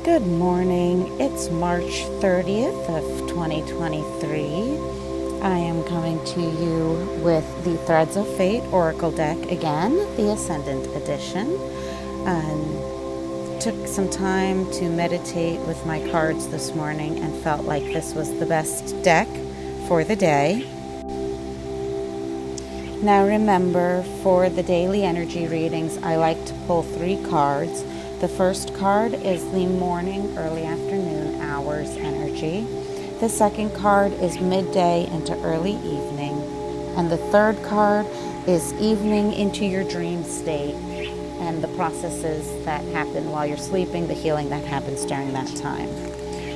Good morning. It's March 30th of 2023. I am coming to you with the Threads of Fate Oracle deck again, the Ascendant Edition. Took some time to meditate with my cards this morning and felt like this was the best deck for the day. Now remember, for the daily energy readings, I like to pull 3 cards. The first card is the morning, early afternoon hours energy. The second card is midday into early evening. And the third card is evening into your dream state and the processes that happen while you're sleeping, the healing that happens during that time.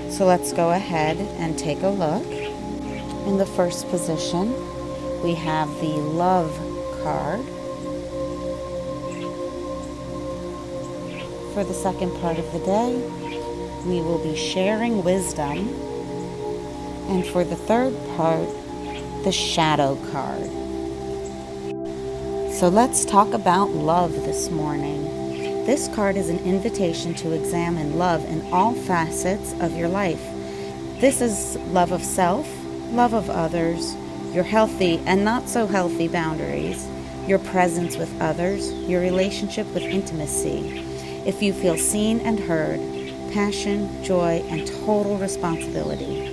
So let's go ahead and take a look. In the first position, we have the Love card. For the second part of the day, we will be sharing wisdom. And for the third part, the Shadow card. So let's talk about love this morning. This card is an invitation to examine love in all facets of your life. This is love of self, love of others, your healthy and not so healthy boundaries, your presence with others, your relationship with intimacy. If you feel seen and heard, passion, joy, and total responsibility.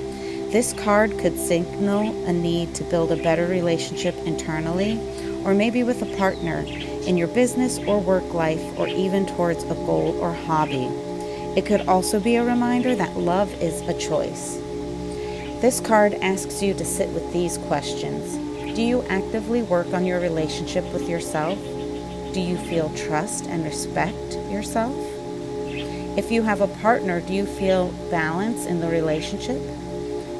This card could signal a need to build a better relationship internally, or maybe with a partner in your business or work life, or even towards a goal or hobby. It could also be a reminder that love is a choice. This card asks you to sit with these questions. Do you actively work on your relationship with yourself? Do you feel trust and respect yourself? If you have a partner, do you feel balance in the relationship?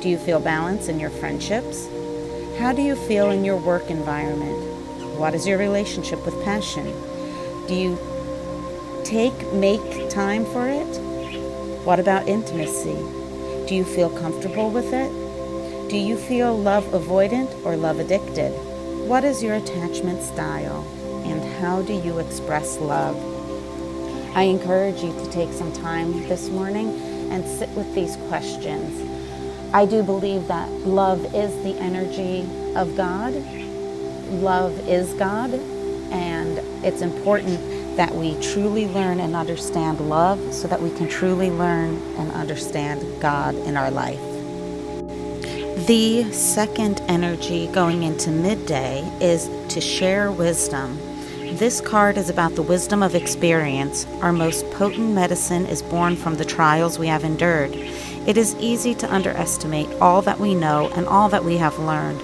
Do you feel balance in your friendships? How do you feel in your work environment? What is your relationship with passion? Do you make time for it? What about intimacy? Do you feel comfortable with it? Do you feel love avoidant or love addicted? What is your attachment style? And how do you express love? I encourage you to take some time this morning and sit with these questions. I do believe that love is the energy of God. Love is God, and it's important that we truly learn and understand love so that we can truly learn and understand God in our life. The second energy going into midday is to share wisdom. This card is about the wisdom of experience. Our most potent medicine is born from the trials we have endured. It is easy to underestimate all that we know and all that we have learned,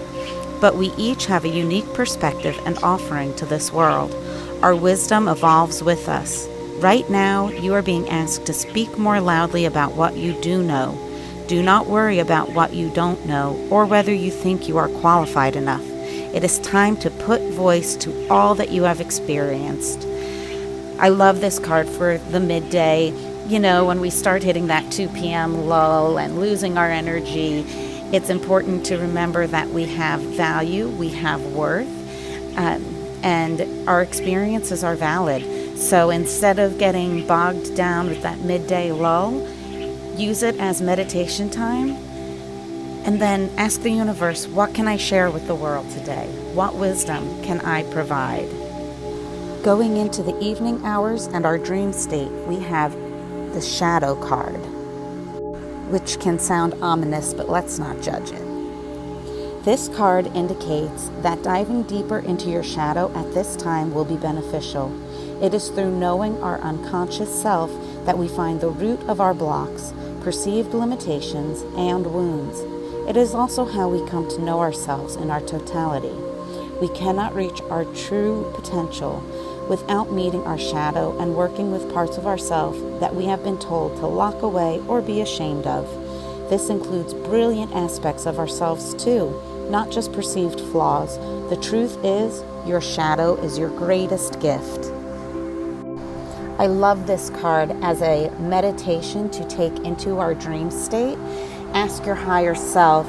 but we each have a unique perspective and offering to this world. Our wisdom evolves with us. Right now, you are being asked to speak more loudly about what you do know. Do not worry about what you don't know or whether you think you are qualified enough. It is time to put voice to all that you have experienced. I love this card for the midday. You know, when we start hitting that 2 p.m. lull and losing our energy, it's important to remember that we have value, we have worth, and our experiences are valid. So instead of getting bogged down with that midday lull, use it as meditation time. And then ask the universe, what can I share with the world today? What wisdom can I provide? Going into the evening hours and our dream state, we have the Shadow card, which can sound ominous, but let's not judge it. This card indicates that diving deeper into your shadow at this time will be beneficial. It is through knowing our unconscious self that we find the root of our blocks, perceived limitations, and wounds. It is also how we come to know ourselves in our totality. We cannot reach our true potential without meeting our shadow and working with parts of ourselves that we have been told to lock away or be ashamed of. This includes brilliant aspects of ourselves too, not just perceived flaws. The truth is, your shadow is your greatest gift. I love this card as a meditation to take into our dream state. Ask your higher self,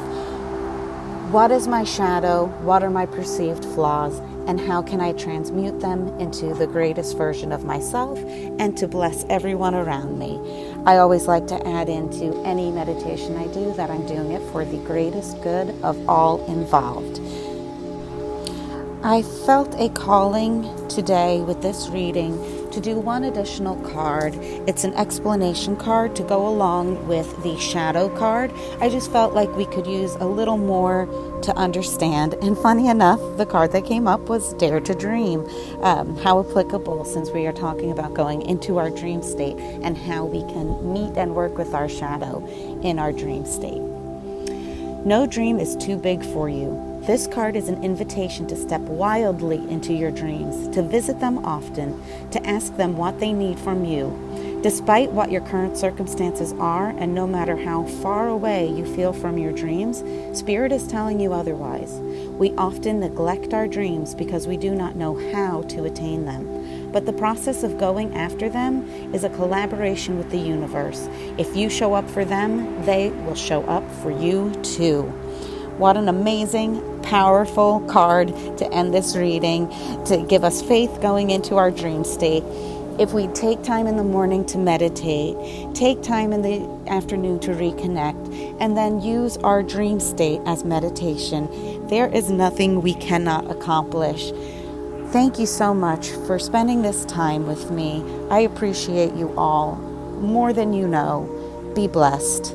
what is my shadow? What are my perceived flaws? And how can I transmute them into the greatest version of myself and to bless everyone around me? I always like to add into any meditation I do that I'm doing it for the greatest good of all involved. I felt a calling today with this reading to do one additional card. It's an explanation card to go along with the shadow card. I just felt like we could use a little more to understand. And funny enough, the card that came up was Dare to Dream. How applicable, since we are talking about going into our dream state and how we can meet and work with our shadow in our dream state. No dream is too big for you. This card is an invitation to step wildly into your dreams, to visit them often, to ask them what they need from you. Despite what your current circumstances are, and no matter how far away you feel from your dreams, Spirit is telling you otherwise. We often neglect our dreams because we do not know how to attain them. But the process of going after them is a collaboration with the universe. If you show up for them, they will show up for you too. What an amazing, powerful card to end this reading, to give us faith going into our dream state. If we take time in the morning to meditate, take time in the afternoon to reconnect, and then use our dream state as meditation, there is nothing we cannot accomplish. Thank you so much for spending this time with me. I appreciate you all more than you know. Be blessed.